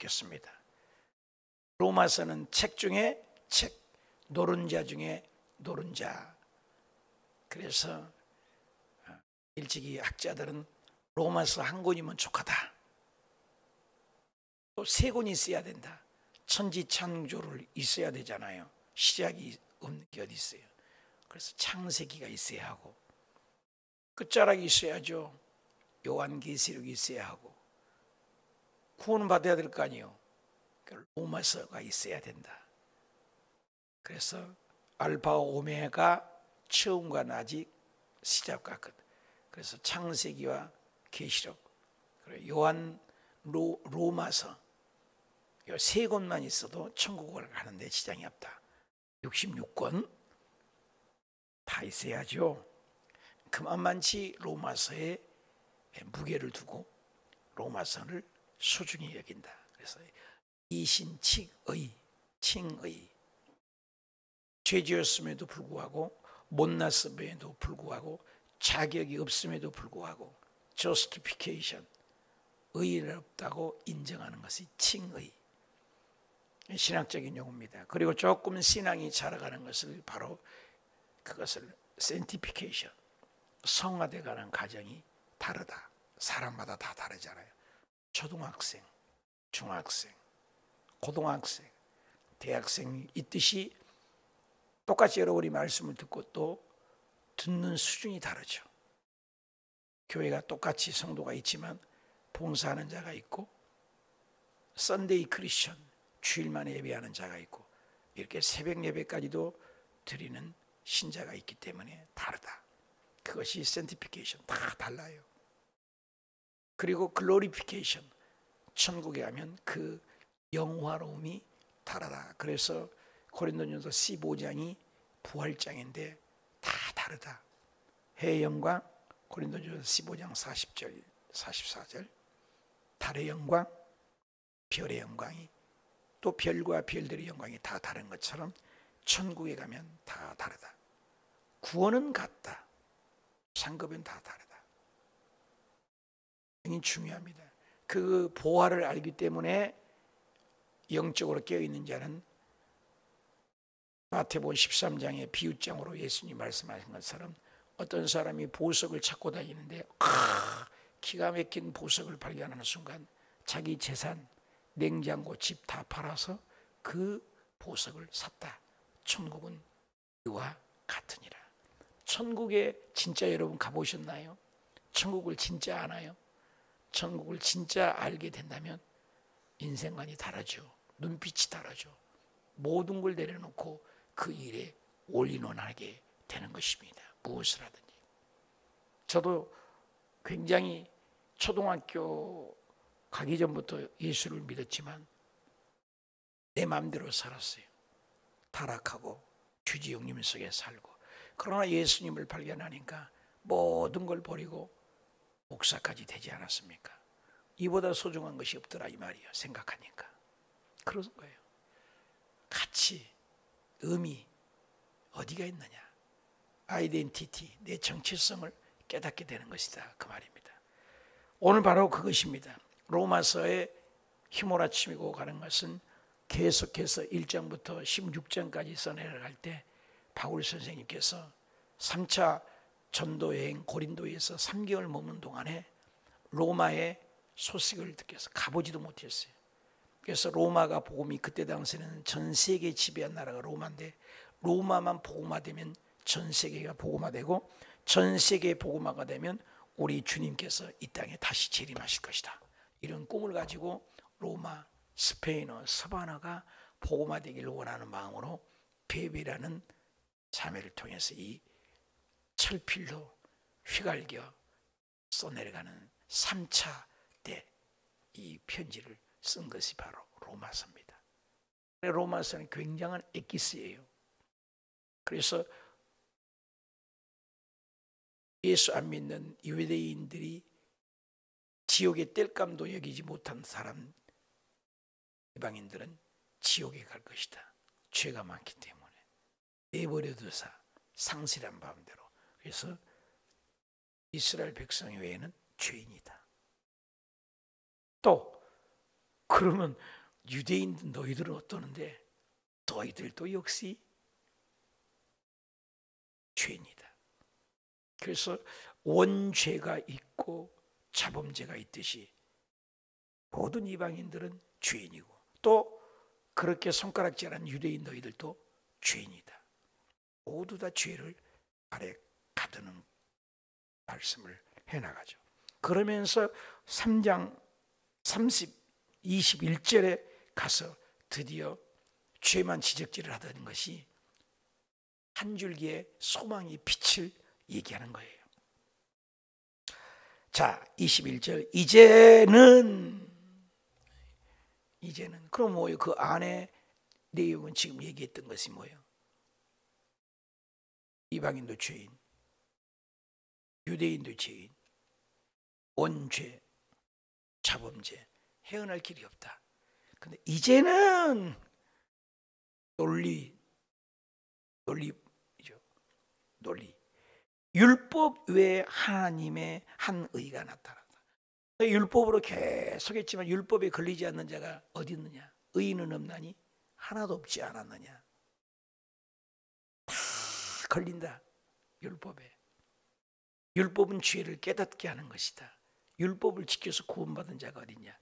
바뀌었습니다. 로마서는 책 중에 책, 노른자 중에 노른자. 그래서 일찍이 학자들은 로마서 한 권이면 족하다. 또 세 권이 있어야 된다. 천지창조를 있어야 되잖아요. 시작이 없는 게 어디 있어요. 그래서 창세기가 있어야 하고 끝자락이 있어야죠. 요한계시록이 있어야 하고 구원은 받아야 될 거 아니에요. 로마서가 있어야 된다. 그래서 알파와 오메가, 처음과 아직, 시작과 끝. 그래서 창세기와 계시록, 그리고 요한, 로마서 이 세 권만 있어도 천국을 가는데 지장이 없다. 66권 다 있어야죠. 그만만치 로마서에 무게를 두고 로마서를 소중히 여긴다. 그래서 이신칙의, 칭의, 죄지었음에도 불구하고 못났음에도 불구하고 자격이 없음에도 불구하고 justification, 의롭다고 인정하는 것이 칭의, 신학적인 용어입니다. 그리고 조금 신앙이 자라가는 것을 바로 그것을 sanctification, 성화되어가는 과정이 다르다. 사람마다 다 다르잖아요. 초등학생, 중학생, 고등학생, 대학생이 있듯이 똑같이 여러분이 말씀을 듣고 또 듣는 수준이 다르죠. 교회가 똑같이 성도가 있지만 봉사하는 자가 있고 썬데이 크리스천, 주일만에 예배하는 자가 있고 이렇게 새벽 예배까지도 드리는 신자가 있기 때문에 다르다. 그것이 sanctification, 다 달라요. 그리고 glorification, 천국에 가면 그 영화로움이 다르다. 그래서 고린도전서 15장이 부활장인데 다 다르다. 해의 영광, 고린도전서 15장 40절, 44절, 달의 영광, 별의 영광이 또 별과 별들의 영광이 다 다른 것처럼 천국에 가면 다 다르다. 구원은 같다. 상급은 다 다르다. 굉장히 중요합니다. 그 보화를 알기 때문에 영적으로 깨어있는 자는 마태복음 13장의 비유장으로 예수님이 말씀하신 것처럼 어떤 사람이 보석을 찾고 다니는데 기가 막힌 보석을 발견하는 순간 자기 재산, 냉장고, 집 다 팔아서 그 보석을 샀다. 천국은 이와 같으니라. 천국에 진짜 여러분 가보셨나요? 천국을 진짜 아나요? 천국을 진짜 알게 된다면 인생관이 다르죠. 눈빛이 다르죠. 모든 걸 내려놓고 그 일에 올인원하게 되는 것입니다. 무엇을 하든지. 저도 굉장히 초등학교 가기 전부터 예수를 믿었지만 내 마음대로 살았어요. 타락하고 주지욕림 속에 살고. 그러나 예수님을 발견하니까 모든 걸 버리고 목사까지 되지 않았습니까? 이보다 소중한 것이 없더라 이 말이에요. 생각하니까. 그런 거예요. 가치, 의미 어디가 있느냐. 아이덴티티, 내 정체성을 깨닫게 되는 것이다. 그 말입니다. 오늘 바로 그것입니다. 로마서에 휘몰아치고 가는 것은 계속해서 1장부터 16장까지 써내려갈 때 바울 선생님께서 3차 전도여행 고린도에서 3개월 머문 동안에 로마의 소식을 듣겠어. 가보지도 못했어요. 그래서 로마가 복음이 그때 당시에는 전 세계 지배한 나라가 로마인데 로마만 복음화되면 전 세계가 복음화되고 전 세계 복음화가 되면 우리 주님께서 이 땅에 다시 재림하실 것이다. 이런 꿈을 가지고 로마, 스페인어, 서바나가 복음화되기를 원하는 마음으로 베베라는 자매를 통해서 이 철필로 휘갈겨 써내려가는 3차 때 이 편지를 쓴 것이 바로 로마서입니다. 로마서는 굉장한 엑기스예요. 그래서 예수 안 믿는 유대인들이 지옥의 땔감도 여기지 못한 사람, 이방인들은 지옥에 갈 것이다. 죄가 많기 때문에 내버려두사 상실한 마음대로. 그래서 이스라엘 백성 외에는 죄인이다. 또 그러면 유대인 너희들은 어떠는데? 너희들도 역시 죄인이다. 그래서 원죄가 있고 자범죄가 있듯이 모든 이방인들은 죄인이고 또 그렇게 손가락질하는 유대인 너희들도 죄인이다. 모두 다 죄를 아래 가두는 말씀을 해나가죠. 그러면서 3장 21절에 가서 드디어 죄만 지적질을 하던 것이 한 줄기의 소망의 빛을 얘기하는 거예요. 자, 21절 이제는 그럼 뭐예요? 그 안에 내용은 지금 얘기했던 것이 뭐예요? 이방인도 죄인, 유대인도 죄인, 원죄, 자범죄, 헤어날 길이 없다. 근데 이제는 논리. 율법 외에 하나님의 한 의가 나타났다. 율법으로 계속 했지만 율법에 걸리지 않는 자가 어디 있느냐? 의인은 없나니 하나도 없지 않았느냐? 다 걸린다. 율법에. 율법은 죄를 깨닫게 하는 것이다. 율법을 지켜서 구원받은 자가 어디냐?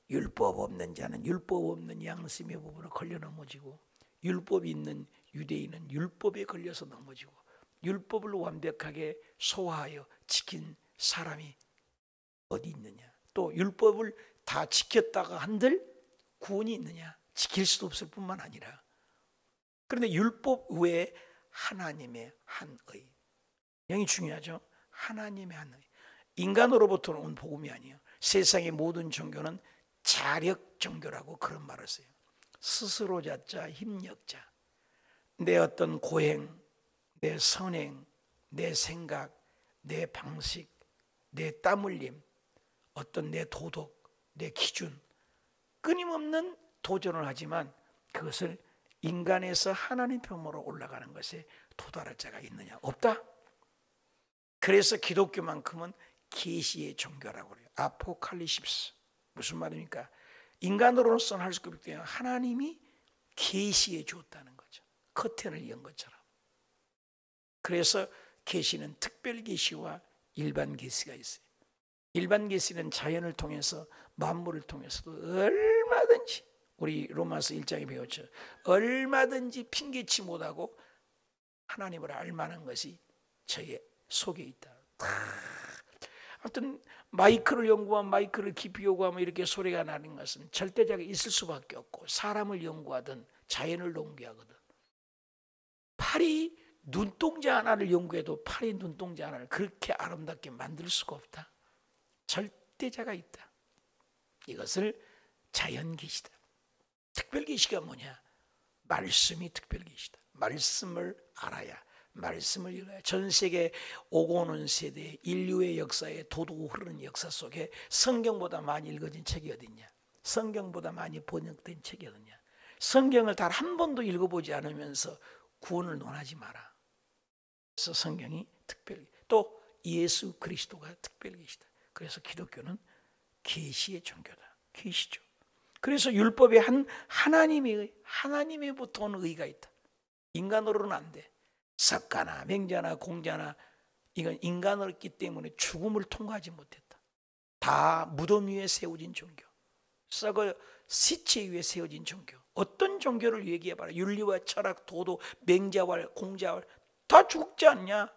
율법 없는 자는 율법 없는 양심의 법으로 걸려 넘어지고, 율법이 있는 유대인은 율법에 걸려서 넘어지고, 율법을 완벽하게 소화하여 지킨 사람이 어디 있느냐? 또 율법을 다 지켰다가 한들 구원이 있느냐? 지킬 수도 없을 뿐만 아니라, 그런데 율법 외에 하나님의 한 의, 영이 중요하죠. 하나님의 한 의. 인간으로부터 온 복음이 아니에요. 세상의 모든 종교는 자력 종교라고 그런 말을 써요. 스스로 자자 힘력자. 내 어떤 고행, 내 선행, 내 생각, 내 방식, 내 땀 흘림, 어떤 내 도덕, 내 기준, 끊임없는 도전을 하지만 그것을 인간에서 하나님 편으로 올라가는 것에 도달할 자가 있느냐? 없다. 그래서 기독교만큼은 계시의 종교라고 그래요. 아포칼리십스. 무슨 말입니까? 인간으로서는 할 수 없기 때문에 하나님이 계시해 주었다는 거죠. 커튼을 연 것처럼. 그래서 계시는 특별 계시와 일반 계시가 있어요. 일반 계시는 자연을 통해서, 만물을 통해서도 얼마든지, 우리 로마서 1장에 배웠죠. 얼마든지 핑계치 못하고 하나님을 알만한 것이 저의 속에 있다. 아무튼 마이크를 연구하면 마이크를 깊이 요구하면 이렇게 소리가 나는 것은 절대자가 있을 수밖에 없고, 사람을 연구하든 자연을 연구하거든 팔이 눈동자 하나를 연구해도 팔이 눈동자 하나를 그렇게 아름답게 만들 수가 없다. 절대자가 있다. 이것을 자연계시다. 특별계시가 뭐냐? 말씀이 특별계시다. 말씀을 알아야, 말씀을 읽어야. 전 세계 오고 오는 세대 인류의 역사에 도도 흐르는 역사 속에 성경보다 많이 읽어진 책이 어딨냐? 성경보다 많이 번역된 책이 어딨냐? 성경을 단 한 번도 읽어보지 않으면서 구원을 논하지 마라. 그래서 성경이 특별히, 또 예수 그리스도가 특별계시다. 그래서 기독교는 계시의 종교다. 계시죠. 그래서 율법에 하나님의부터 온 의가 있다. 인간으로는 안 돼. 삭가나 맹자나 공자나 이건 인간이었기 때문에 죽음을 통과하지 못했다. 다 무덤 위에 세워진 종교, 썩어 시체 위에 세워진 종교. 어떤 종교를 얘기해봐라. 윤리와 철학, 도도, 맹자왈, 공자왈 다 죽지 않냐?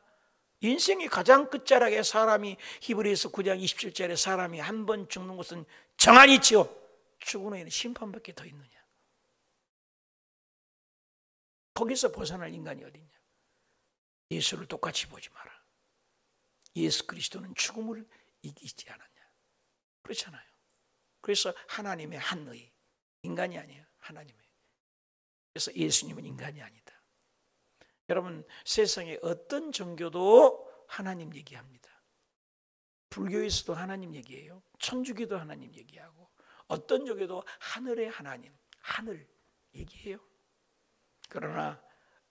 인생의 가장 끝자락에 사람이, 히브리서 9장 27절에 사람이 한 번 죽는 것은 정한이지요. 죽은 후에는 심판밖에 더 있느냐? 거기서 벗어날 인간이 어딨냐? 예수를 똑같이 보지 마라. 예수 그리스도는 죽음을 이기지 않았냐? 그렇잖아요. 그래서 하나님의 한 의, 인간이 아니에요. 하나님의. 그래서 예수님은 인간이 아니다. 여러분, 세상에 어떤 종교도 하나님 얘기합니다. 불교에서도 하나님 얘기해요. 천주교도 하나님 얘기하고, 어떤 종교도 하늘의 하나님, 하늘 얘기해요. 그러나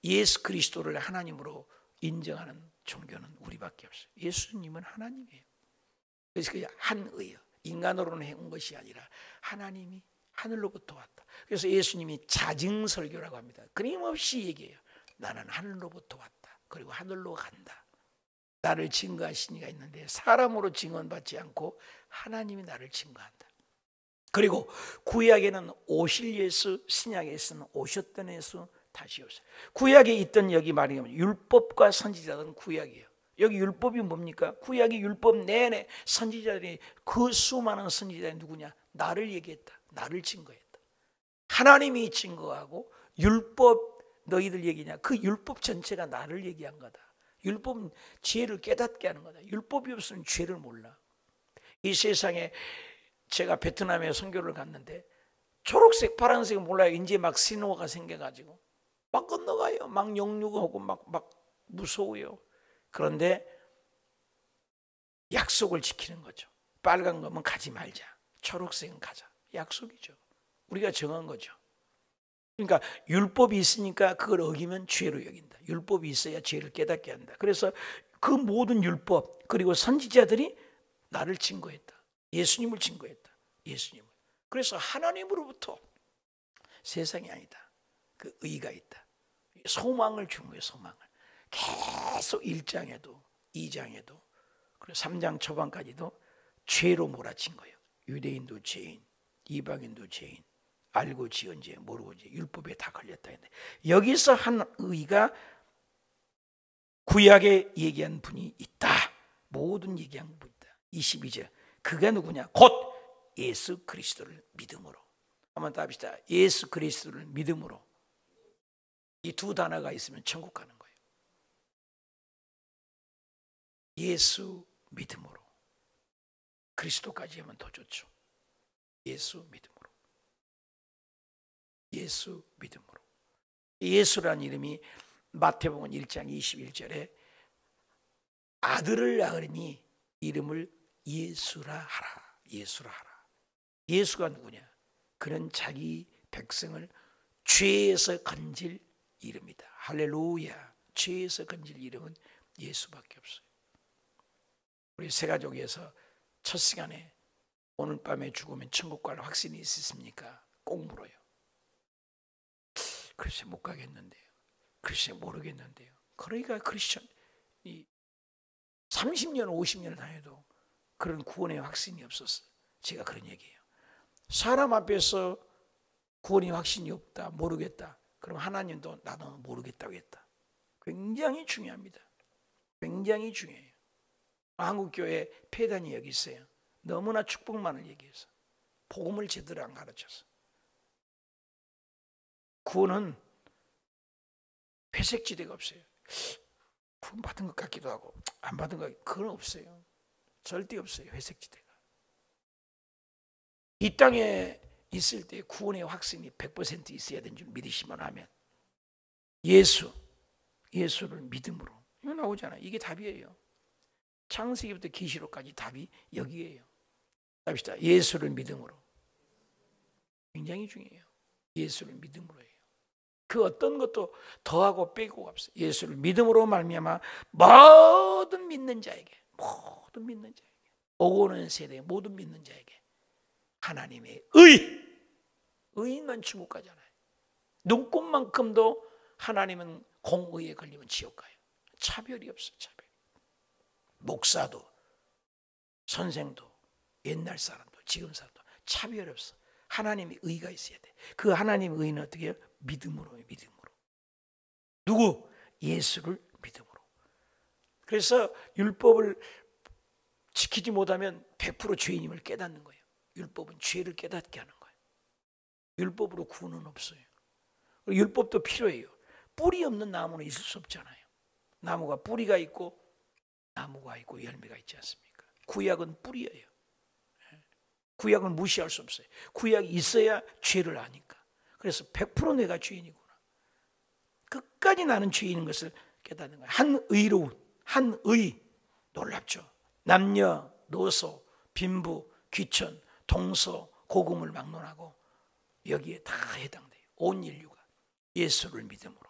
예수 그리스도를 하나님으로 인정하는 종교는 우리밖에 없어요. 예수님은 하나님이에요. 그래서 그 한 의요. 인간으로는 해온 것이 아니라 하나님이 하늘로부터 왔다. 그래서 예수님이 자증설교라고 합니다. 끊임없이 얘기해요. 나는 하늘로부터 왔다. 그리고 하늘로 간다. 나를 증거하신 이가 있는데 사람으로 증언받지 않고 하나님이 나를 증거한다. 그리고 구약에는 오실 예수, 신약에서는 오셨던 예수, 다시 오세요. 구약에 있던 여기 말하면 율법과 선지자들은 구약이에요. 여기 율법이 뭡니까? 구약이 율법 내내 선지자들이, 그 수많은 선지자들이 누구냐? 나를 얘기했다. 나를 증거했다. 하나님이 증거하고 율법 너희들 얘기냐? 그 율법 전체가 나를 얘기한 거다. 율법은 죄를 깨닫게 하는 거다. 율법이 없으면 죄를 몰라. 이 세상에 제가 베트남에 선교를 갔는데 초록색 파란색 몰라요. 이제 막 신호가 생겨가지고 막 건너가요. 막 영육하고 막 무서워요. 그런데 약속을 지키는 거죠. 빨간 거면 가지 말자, 초록색은 가자. 약속이죠. 우리가 정한 거죠. 그러니까 율법이 있으니까 그걸 어기면 죄로 여긴다. 율법이 있어야 죄를 깨닫게 한다. 그래서 그 모든 율법 그리고 선지자들이 나를 증거했다. 예수님을 증거했다. 예수님을. 그래서 하나님으로부터 세상이 아니다. 그 의가 있다. 소망을 준 거예요. 소망을. 계속 1장에도 2장에도 그리고 3장 초반까지도 죄로 몰아친 거예요. 유대인도 죄인, 이방인도 죄인, 알고 지은 죄, 모르고 죄, 율법에 다 걸렸다 했는데 여기서 한 의가 구약에 얘기한 분이 있다. 모든 얘기한 분이 있다. 22절. 그가 누구냐? 곧 예수 그리스도를 믿음으로. 한번 답시다. 예수 그리스도를 믿음으로. 이 두 단어가 있으면 천국 가는 거예요. 예수 믿음으로. 그리스도까지 하면 더 좋죠. 예수 믿음으로. 예수 믿음으로. 예수라는 이름이 마태복음 1장 21절에 아들을 낳으니 이름을 예수라 하라. 예수라 하라. 예수가 누구냐? 그는 자기 백성을 죄에서 건질 이름이다. 할렐루야. 죄에서 건질 이름은 예수밖에 없어요. 우리 새가족에서 첫 시간에 오늘 밤에 죽으면 천국 갈 확신이 있으십니까? 꼭 물어요. 글쎄 못 가겠는데요. 글쎄 모르겠는데요. 그러니까 크리스천이 30년 50년을 다녀도 그런 구원의 확신이 없었어요. 제가 그런 얘기예요. 사람 앞에서 구원의 확신이 없다, 모르겠다. 그럼 하나님도 나도 모르겠다고 했다. 굉장히 중요합니다. 굉장히 중요해요. 한국교회 폐단이 여기 있어요. 너무나 축복만을 얘기해서 복음을 제대로 안 가르쳐서. 구원은 회색지대가 없어요. 구원 받은 것 같기도 하고 안 받은 것, 그건 없어요. 절대 없어요. 회색지대가. 이 땅에 있을 때 구원의 확신이 100% 있어야 되는 줄 믿으시면 하면 예수를 믿음으로. 이거 나오잖아요. 이게 답이에요. 창세기부터 계시록까지 답이 여기에요. 답시다. 예수를 믿음으로. 굉장히 중요해요. 예수를 믿음으로 해요. 그 어떤 것도 더하고 빼고가 없어요. 예수를 믿음으로 말미암아 모든 믿는 자에게, 모든 믿는 자에게, 오고 오는 세대 모든 믿는 자에게 하나님의 의인만 천국 가잖아요. 눈꽃만큼도 하나님은 공의에 걸리면 지옥 가요. 차별이 없어요. 차별. 목사도 선생도 옛날 사람도 지금 사람도 차별이 없어. 하나님의 의가 있어야 돼. 그 하나님의 의는 어떻게 해요? 믿음으로. 누구? 예수를 믿음으로. 그래서 율법을 지키지 못하면 100% 죄인임을 깨닫는 거예요. 율법은 죄를 깨닫게 하는 거예요. 율법으로 구원은 없어요. 율법도 필요해요. 뿌리 없는 나무는 있을 수 없잖아요. 나무가 뿌리가 있고 나무가 있고 열매가 있지 않습니까? 구약은 뿌리예요. 구약은 무시할 수 없어요. 구약이 있어야 죄를 아니까. 그래서 100% 내가 죄인이구나. 끝까지 나는 죄인인 것을 깨닫는 거예요. 한 의로운, 한 의. 놀랍죠. 남녀, 노소, 빈부, 귀천, 동서, 고금을 막론하고 여기에 다 해당돼요. 온 인류가 예수를 믿음으로.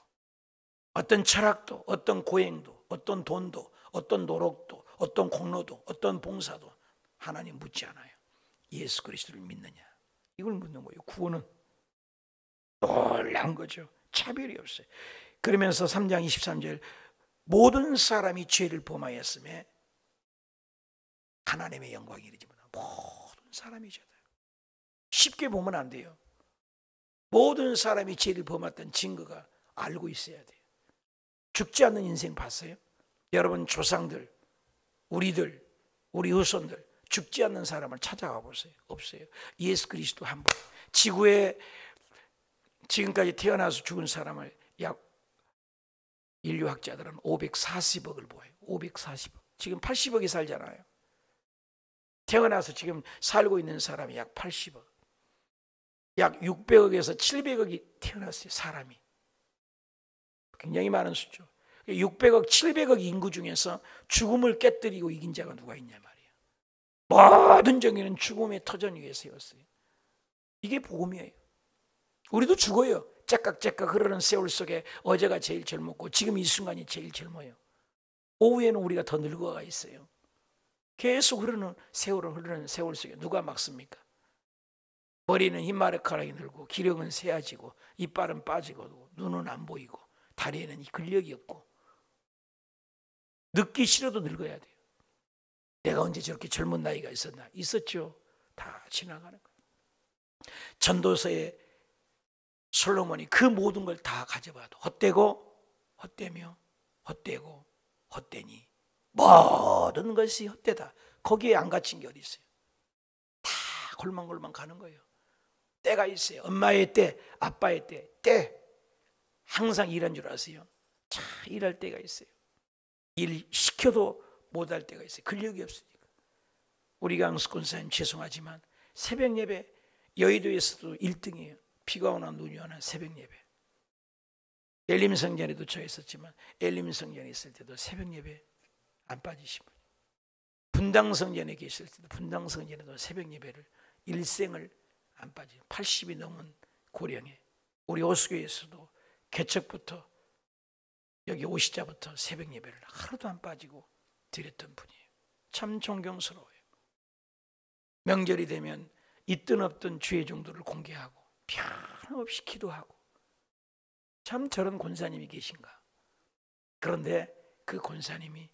어떤 철학도, 어떤 고행도, 어떤 돈도, 어떤 노력도, 어떤 공로도, 어떤 봉사도 하나님 묻지 않아요. 예수 그리스도를 믿느냐? 이걸 묻는 거예요. 구원은 놀라운 거죠. 차별이 없어요. 그러면서 3장 23절 모든 사람이 죄를 범하였음에 하나님의 영광이 이르지 못하는 모든 사람이 죄다. 쉽게 보면 안 돼요. 모든 사람이 죄를 범했던 증거가 알고 있어야 돼요. 죽지 않는 인생 봤어요? 여러분 조상들, 우리들, 우리 후손들 죽지 않는 사람을 찾아가 보세요. 없어요. 예수 그리스도 한 분. 지구에 지금까지 태어나서 죽은 사람을 약 인류학자들은 540억을 보아요. 540억. 지금 80억이 살잖아요. 태어나서 지금 살고 있는 사람이 약 80억. 약 600억에서 700억이 태어났어요. 사람이. 굉장히 많은 수죠. 600억, 700억 인구 중에서 죽음을 깨뜨리고 이긴 자가 누가 있냐 말이에요. 모든 정의는 죽음의 터전 위에 세웠어요. 이게 복음이에요. 우리도 죽어요. 째깍째깍 흐르는 세월 속에 어제가 제일 젊었고 지금 이 순간이 제일 젊어요. 오후에는 우리가 더 늙어가 있어요. 계속 흐르는 세월 속에 누가 막습니까? 머리는 흰머리카락이 늘고 기력은 새어지고 이빨은 빠지고 눈은 안 보이고 다리에는 근력이 없고 늙기 싫어도 늙어야 돼요. 내가 언제 저렇게 젊은 나이가 있었나? 있었죠. 다 지나가는 거예요. 전도서에 솔로몬이 그 모든 걸 다 가져봐도 헛되고 헛되며 헛되고 헛되니 모든 것이 헛되다. 거기에 안 갇힌 게 어디 있어요? 다 골망골망 가는 거예요. 때가 있어요. 엄마의 때, 아빠의 때 항상 일한 줄 아세요? 자, 일할 때가 있어요. 일 시켜도 못할 때가 있어요. 근력이 없으니까. 우리 강수 권사님 죄송하지만 새벽 예배 여의도에서도 1등이에요. 비가 오나 눈이 오나 새벽 예배. 엘림 성전에도 저 있었지만 엘림 성전에 있을 때도 새벽 예배 안 빠지시고 분당 성전에 계실 때도 분당 성전에도 새벽 예배를 일생을 안 빠지고 80이 넘은 고령에 우리 오수교에서도 개척부터 여기 오시자부터 새벽 예배를 하루도 안 빠지고 드렸던 분이에요. 참 존경스러워요. 명절이 되면 있든 없든 주의 정도를 공개하고 변함없이 기도하고 참 저런 권사님이 계신가. 그런데 그 권사님이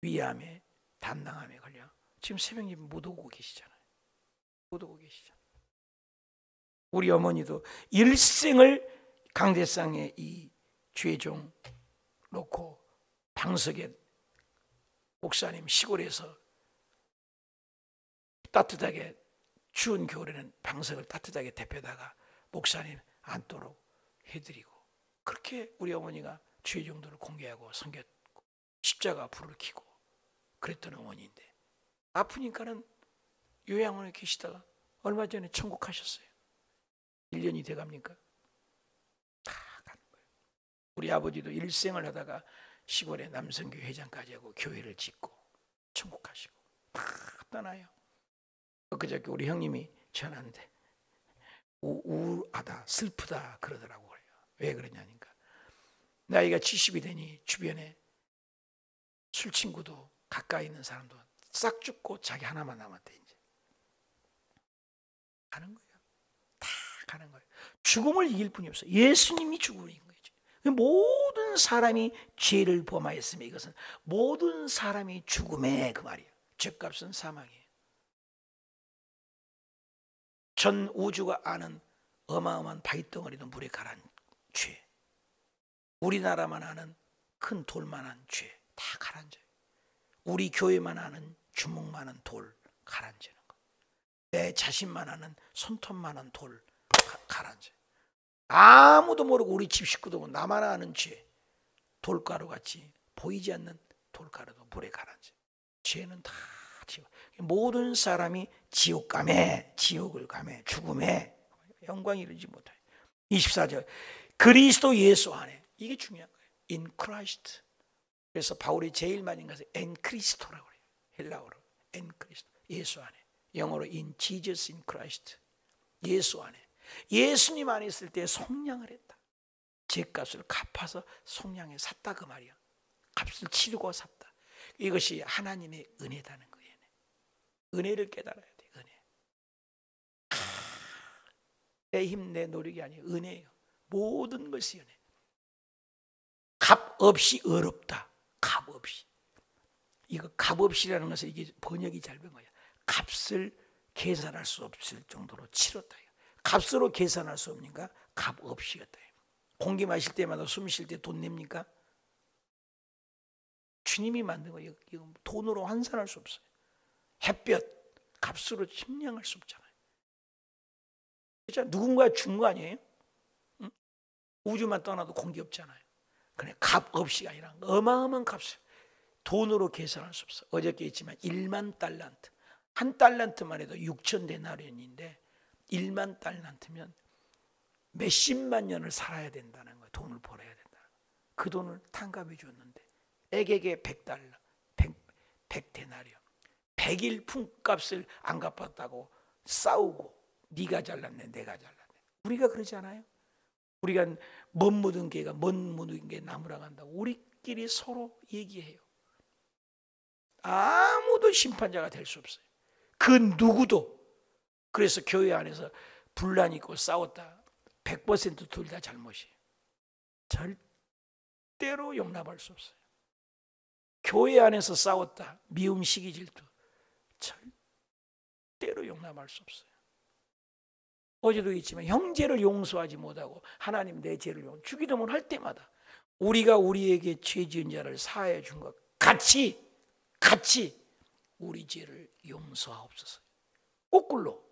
위암에 담낭암에 걸려 지금 새벽 예배 못 오고 계시잖아요. 못 오고 계시잖아요. 우리 어머니도 일생을 강대상에 이 죄종 놓고 방석에 목사님 시골에서 따뜻하게 추운 겨울에는 방석을 따뜻하게 데펴다가 목사님 앉도록 해드리고 그렇게 우리 어머니가 죄종들을 공개하고 섬겼고 십자가 불을 켜고 그랬던 어머니인데 아프니까는 요양원에 계시다가 얼마 전에 천국 가셨어요. 1년이 돼갑니까? 다 가는 거예요. 우리 아버지도 일생을 하다가 시골에 남성교회 회장까지 하고 교회를 짓고 천국 가시고 다 떠나요. 그저께 우리 형님이 전화하는데 우울하다 슬프다 그러더라고요. 왜 그러냐니까 나이가 70이 되니 주변에 술 친구도 가까이 있는 사람도 싹 죽고 자기 하나만 남았대. 이제 가는 거예요. 다 가는 거예요. 죽음을 이길 뿐이 없어요. 예수님이 죽음을 이긴 거죠. 모든 사람이 죄를 범하였으며 이것은 모든 사람이 죽음에 그 말이에요. 죄값은 사망이에요. 전 우주가 아는 어마어마한 바위덩어리도 물에 가라앉은 죄, 우리나라만 아는 큰 돌만한 죄 다 가라앉아요. 우리 교회만 아는 주먹만한 돌 가라앉는 거, 내 자신만 아는 손톱만한 돌 가라앉아요. 아무도 모르고 우리 집 식구도 나만 아는 죄 돌가루같이 보이지 않는 돌가루도 물에 가라앉아요. 죄는 다 지옥. 모든 사람이 지옥 감에 지옥을 감에 죽음에 영광이 이르지 못해요. 24절 그리스도 예수 안에 이게 중요한 거예요. In Christ. 그래서 바울이 제일 많이 가서 en Christo라고 해요. 헬라어로 en Christ 예수 안에, 영어로 in Jesus in Christ 예수 안에. 예수님 안에 있을 때 속량을 했다. 죄값을 갚아서 속량해 샀다 그 말이야. 값을 치르고 샀다. 이것이 하나님의 은혜다는 거예요. 은혜를 깨달아야 돼. 은혜. 내 힘, 내 노력이 아니에요. 은혜예요. 모든 것이 은혜. 값 없이 어렵다. 값 없이. 이거 값 없이라는 것은 이게 번역이 잘 된 거야. 값을 계산할 수 없을 정도로 치렀다. 값으로 계산할 수 없으니까 값 없이였다. 공기 마실 때마다 숨 쉴 때 돈 냅니까? 주님이 만든 거예요. 이거 돈으로 환산할 수 없어요. 햇볕 값으로 측량할 수 없잖아요. 그렇죠? 누군가 준 거 아니에요? 응? 우주만 떠나도 공기 없잖아요. 그래, 값 없이가 아니라 어마어마한 값을 돈으로 계산할 수 없어. 어저께 했지만 1만 달란트. 한 달란트만 해도 6천 데나리온인데 1만 달란트면 몇십만 년을 살아야 된다는 거예요. 돈을 벌어야 된다는 거예요. 그 돈을 탕감해 줬는데 액에게 100달러, 100데나리온. 100일 품값을 안 갚았다고 싸우고 네가 잘났네, 내가 잘났네. 우리가 그러지 않아요? 우리가 멋 묻은 개가 멋 묻은 개 나무라 간다고 우리끼리 서로 얘기해요. 아무도 심판자가 될 수 없어요. 그 누구도. 그래서 교회 안에서 분란 있고 싸웠다. 100% 둘 다 잘못이에요. 절대로 용납할 수 없어요. 교회 안에서 싸웠다. 미움, 시기, 질투. 절대로 용납할 수 없어요. 어제도 있지만 형제를 용서하지 못하고 하나님 내 죄를 주기도문 할 때마다 우리가 우리에게 죄 지은 자를 사하여 준 것 같이 우리 죄를 용서하옵소서. 거꾸로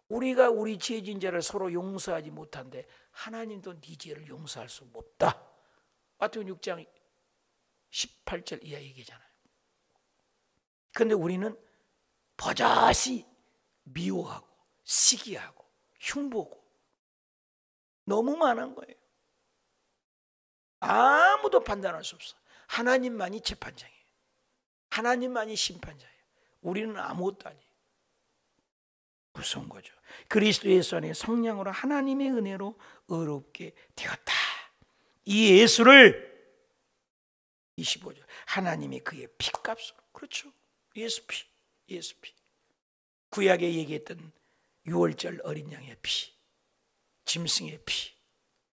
우리가 우리 죄 지은 자를 서로 용서하지 못한데 하나님도 네 죄를 용서할 수 없다. 마태복음 6장 18절 이하 얘기잖아요. 그런데 우리는 버젓이 미워하고 시기하고 흉보고 너무 많은 거예요. 아무도 판단할 수 없어. 하나님만이 재판장이에요. 하나님만이 심판자예요. 우리는 아무것도 아니에요. 무서운 거죠. 그리스도 예수 안에 성령으로 하나님의 은혜로 의롭게 되었다. 이 예수를 25절 하나님이 그의 피값으로, 그렇죠, 예수 피. 구약에 얘기했던 6월절 어린 양의 피, 짐승의 피.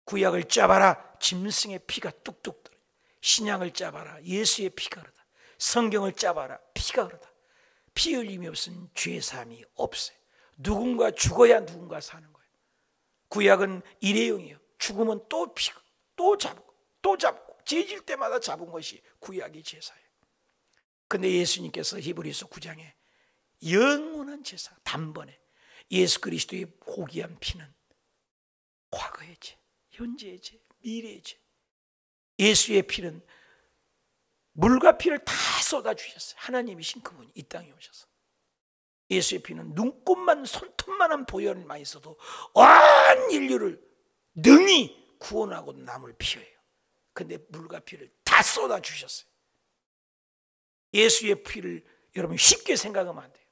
구약을 짜봐라, 짐승의 피가 뚝뚝 떨어져. 신약을 짜봐라, 예수의 피가 흐르다. 성경을 짜봐라, 피가 흐르다. 피 흘림이 없으면 죄사함이 없어요. 누군가 죽어야 누군가 사는 거예요. 구약은 일회용이에요. 죽으면 또 피고 또 잡고 또 잡고 죄질 때마다 잡은 것이 구약의 제사예요. 근데 예수님께서 히브리서 9장에 영원한 제사, 단번에 예수 그리스도의 고귀한 피는 과거의 죄, 현재의 죄, 미래의 죄. 예수의 피는 물과 피를 다 쏟아주셨어요. 하나님이신 그분이 이 땅에 오셔서. 예수의 피는 눈곱만 손톱만한 보혈만 있어도 온 인류를 능히 구원하고 남을 피예요. 근데 물과 피를 다 쏟아주셨어요. 예수의 피를 여러분 쉽게 생각하면 안 돼요.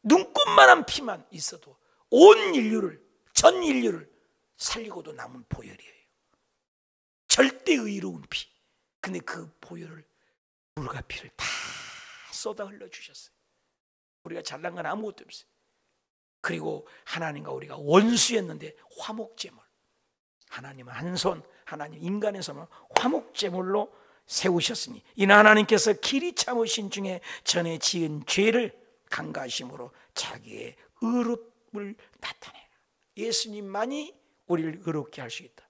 눈곱만한 피만 있어도 온 인류를, 전 인류를 살리고도 남은 보혈이에요. 절대 의로운 피. 근데 그 보혈을 물과 피를 다 쏟아 흘려주셨어요. 우리가 잘난 건 아무것도 없어요. 그리고 하나님과 우리가 원수였는데 화목제물, 하나님은 한 손, 하나님 인간의 손을 화목제물로 세우셨으니 이는 하나님께서 길이 참으신 중에 전에 지은 죄를 간과하심으로 자기의 의롭을 나타내라. 예수님만이 우리를 의롭게 할 수 있다.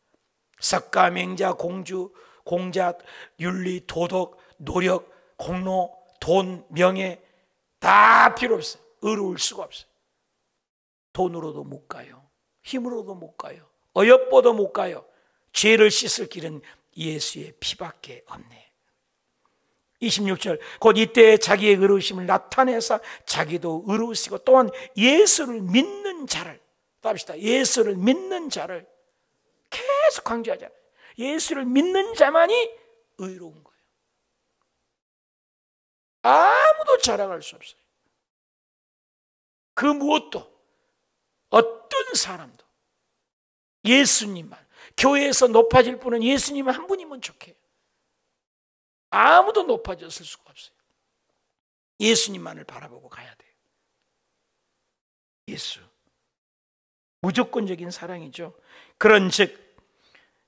석가, 맹자, 공주, 공자, 윤리, 도덕, 노력, 공로, 돈, 명예 다 필요 없어요. 의로울 수가 없어요. 돈으로도 못 가요. 힘으로도 못 가요. 어여뻐도 못 가요. 죄를 씻을 길은 예수의 피밖에 없네. 26절 곧 이때 자기의 의로우심을 나타내사 자기도 의로우시고 또한 예수를 믿는 자를, 또 합시다. 예수를 믿는 자를 계속 강조하잖아요. 예수를 믿는 자만이 의로운 거예요. 아무도 자랑할 수 없어요. 그 무엇도 어떤 사람도 예수님만, 교회에서 높아질 분은 예수님 한 분이면 좋게. 아무도 높아졌을 수가 없어요. 예수님만을 바라보고 가야 돼요. 예수. 무조건적인 사랑이죠. 그런즉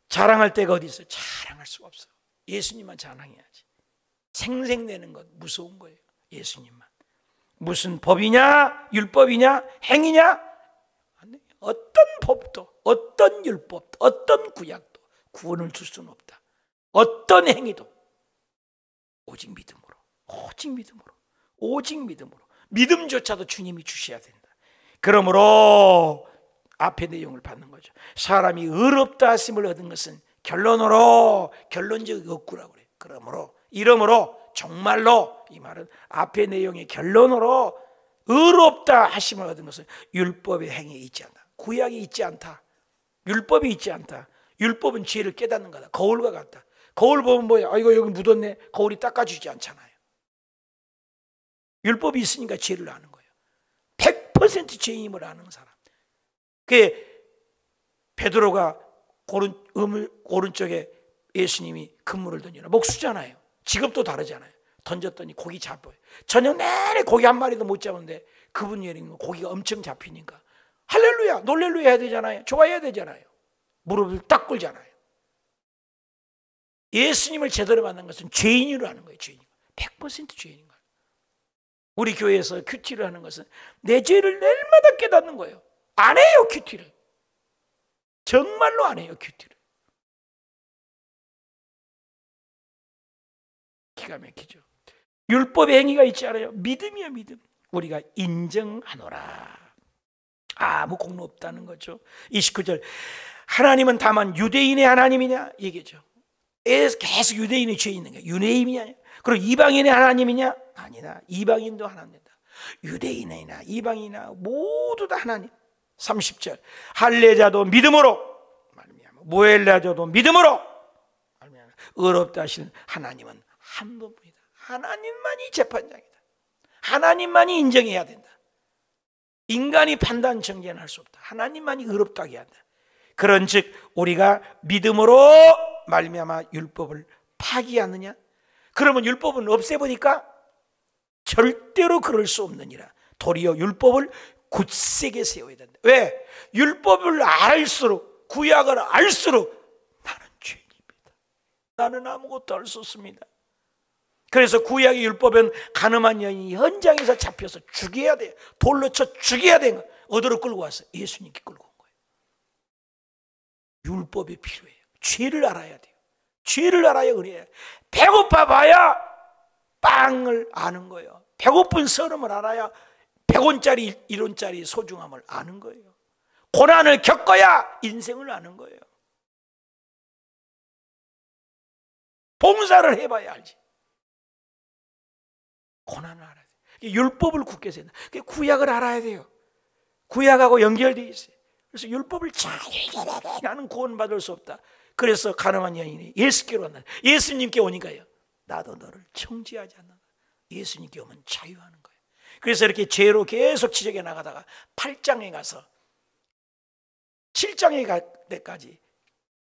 자랑할 데가 어디 있어요? 자랑할 수가 없어요. 예수님만 자랑해야지. 생색내는 것 무서운 거예요. 예수님만. 무슨 법이냐, 율법이냐, 행위냐, 어떤 법도, 어떤 율법도, 어떤 구약도 구원을 줄 수는 없다. 어떤 행위도 오직 믿음으로, 오직 믿음으로, 오직 믿음으로. 믿음조차도 주님이 주셔야 된다. 그러므로 앞의 내용을 받는 거죠. 사람이 의롭다 하심을 얻은 것은 결론으로, 결론적 욕구라고 그래요. 그러므로, 이러므로, 정말로, 이 말은 앞의 내용의 결론으로 의롭다 하심을 얻은 것은 율법의 행위에 있지 않다. 구약이 있지 않다. 율법이 있지 않다. 율법은 죄를 깨닫는 거다. 거울과 같다. 거울 보면 뭐야? 아, 이거 여기 묻었네. 거울이 닦아주지 않잖아요. 율법이 있으니까 죄를 아는 거예요. 100% 죄임을 아는 사람. 그게 베드로가 오른쪽에 예수님이 그물을 던지나 목수잖아요. 직업도 다르잖아요. 던졌더니 고기 잡아요. 저녁 내내 고기 한 마리도 못 잡는데 그분 예리는 고기가 엄청 잡히니까 할렐루야, 놀렐루야 해야 되잖아요. 좋아해야 되잖아요. 무릎을 딱 꿇잖아요. 예수님을 제대로 만난 것은 죄인으로 하는 거예요. 죄인. 100% 죄인인 거예요. 우리 교회에서 큐티를 하는 것은 내 죄를 내일마다 깨닫는 거예요. 안 해요, 큐티를. 정말로 안 해요, 큐티를. 기가 막히죠. 율법의 행위가 있지 않아요. 믿음이야, 믿음. 우리가 인정하노라. 아무 공로 없다는 거죠. 29절. 하나님은 다만 유대인의 하나님이냐 얘기죠. 계속 유대인의 죄 있는 거예요. 유대인이냐? 그리고 이방인의 하나님이냐? 아니다. 이방인도 하나님이다. 유대인이나 이방인이나 모두 다 하나님. 30절. 할례자도 믿음으로 말미암아, 모헬라자도 믿음으로 말미암아, 의롭다 하시는 하나님은 한 분입니다. 하나님만이 재판장이다. 하나님만이 인정해야 된다. 인간이 판단 정죄는 할 수 없다. 하나님만이 의롭다게 한다. 그런즉 우리가 믿음으로 말미암아 율법을 파기하느냐? 그러면 율법은 없애버릴까? 절대로 그럴 수 없느니라. 도리어 율법을 굳세게 세워야 된다. 왜? 율법을 알수록, 구약을 알수록 나는 죄인입니다. 나는 아무것도 할 수 없습니다. 그래서 구약의 율법은 가늠한 여인이 현장에서 잡혀서 죽여야 돼요. 돌로 쳐 죽여야 돼요. 어디로 끌고 왔어요? 예수님께 끌고 온 거예요. 율법이 필요해요. 죄를 알아야 돼요. 죄를 알아야 은혜예요. 배고파 봐야 빵을 아는 거예요. 배고픈 서름을 알아야 100원짜리 1원짜리 소중함을 아는 거예요. 고난을 겪어야 인생을 아는 거예요. 봉사를 해봐야 알지. 고난을 알아야 돼요. 율법을 굳게 세다. 구약을 알아야 돼요. 구약하고 연결되어 있어요. 그래서 율법을 잘 나는 구원받을 수 없다. 그래서 가늠한 여인이 예수께로 왔나. 예수님께 오니까요, 나도 너를 청지하지 않는다. 예수님께 오면 자유하는 거예요. 그래서 이렇게 죄로 계속 지적해 나가다가 8장에 가서 7장에 갈 때까지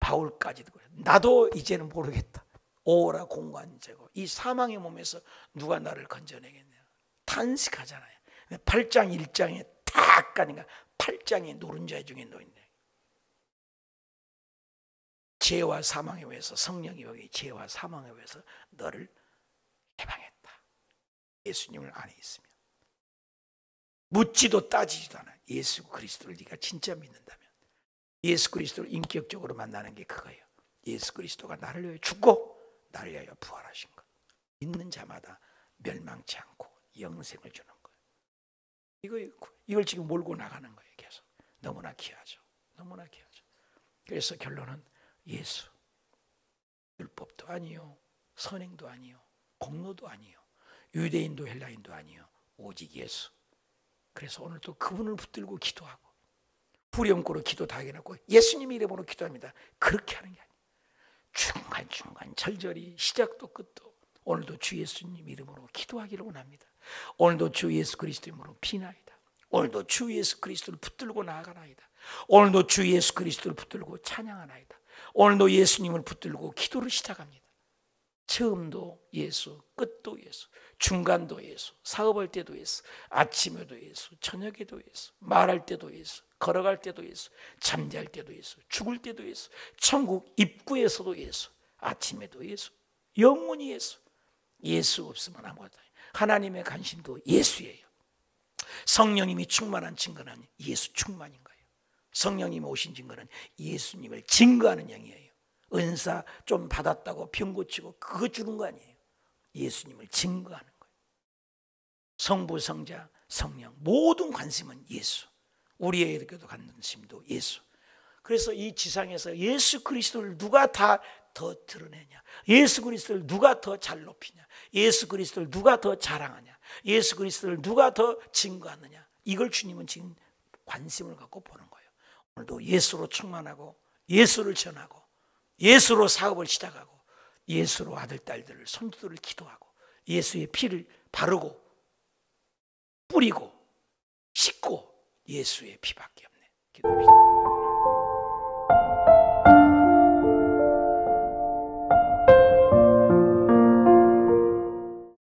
바울까지도 그래요. 나도 이제는 모르겠다. 오라 공관제고 이 사망의 몸에서 누가 나를 건져내겠냐. 탄식하잖아요. 8장 1장에 딱 가니까 8장의 노른자 중에 놓인다. 죄와 사망에 의해서 성령이 여기 죄와 사망에 의해서 너를 해방했다. 예수님을 안에 있으면 묻지도 따지지도 않아. 예수 그리스도를 네가 진짜 믿는다면 예수 그리스도를 인격적으로 만나는 게 그거예요. 예수 그리스도가 나를 위해 죽고 나를 위하여 부활하신 것. 믿는 자마다 멸망치 않고 영생을 주는 거예요. 이걸 지금 몰고 나가는 거예요. 계속. 너무나 귀하죠. 너무나 귀하죠. 그래서 결론은 예수. 율법도 아니요, 선행도 아니요, 공로도 아니요, 유대인도 헬라인도 아니요, 오직 예수. 그래서 오늘 또 그분을 붙들고 기도하고 후렴구로 기도 다 해놓고 예수님 이름으로 기도합니다. 그렇게 하는 게 아니에요. 중간중간 절절히 시작도 끝도 오늘도 주 예수님 이름으로 기도하기를 원합니다. 오늘도 주 예수 그리스도 이름으로 비나이다. 오늘도 주 예수 그리스도를 붙들고 나아가나이다. 오늘도 주 예수 그리스도를 붙들고 찬양하나이다. 오늘도 예수님을 붙들고 기도를 시작합니다. 처음도 예수, 끝도 예수, 중간도 예수, 사업할 때도 예수, 아침에도 예수, 저녁에도 예수, 말할 때도 예수, 걸어갈 때도 예수, 잠잘 때도 예수, 죽을 때도 예수, 천국 입구에서도 예수, 아침에도 예수, 영원히 예수. 예수 없으면 아무것도 아니에요. 하나님의 관심도 예수예요. 성령님이 충만한 증거는 예수 충만인 거예요. 성령님이 오신 증거는 예수님을 증거하는 영이에요. 은사 좀 받았다고 병 고치고 그거 주는 거 아니에요. 예수님을 증거하는 거예요. 성부, 성자, 성령 모든 관심은 예수. 우리에게도 관심도 예수. 그래서 이 지상에서 예수 그리스도를 누가 다 더 드러내냐, 예수 그리스도를 누가 더 잘 높이냐, 예수 그리스도를 누가 더 자랑하냐, 예수 그리스도를 누가 더 증거하느냐, 이걸 주님은 지금 관심을 갖고 보는 거예요. 오늘도 예수로 충만하고 예수를 전하고 예수로 사업을 시작하고 예수로 아들 딸들을 손주들을 기도하고 예수의 피를 바르고 뿌리고 씻고 예수의 피밖에 없네. 기도합시다.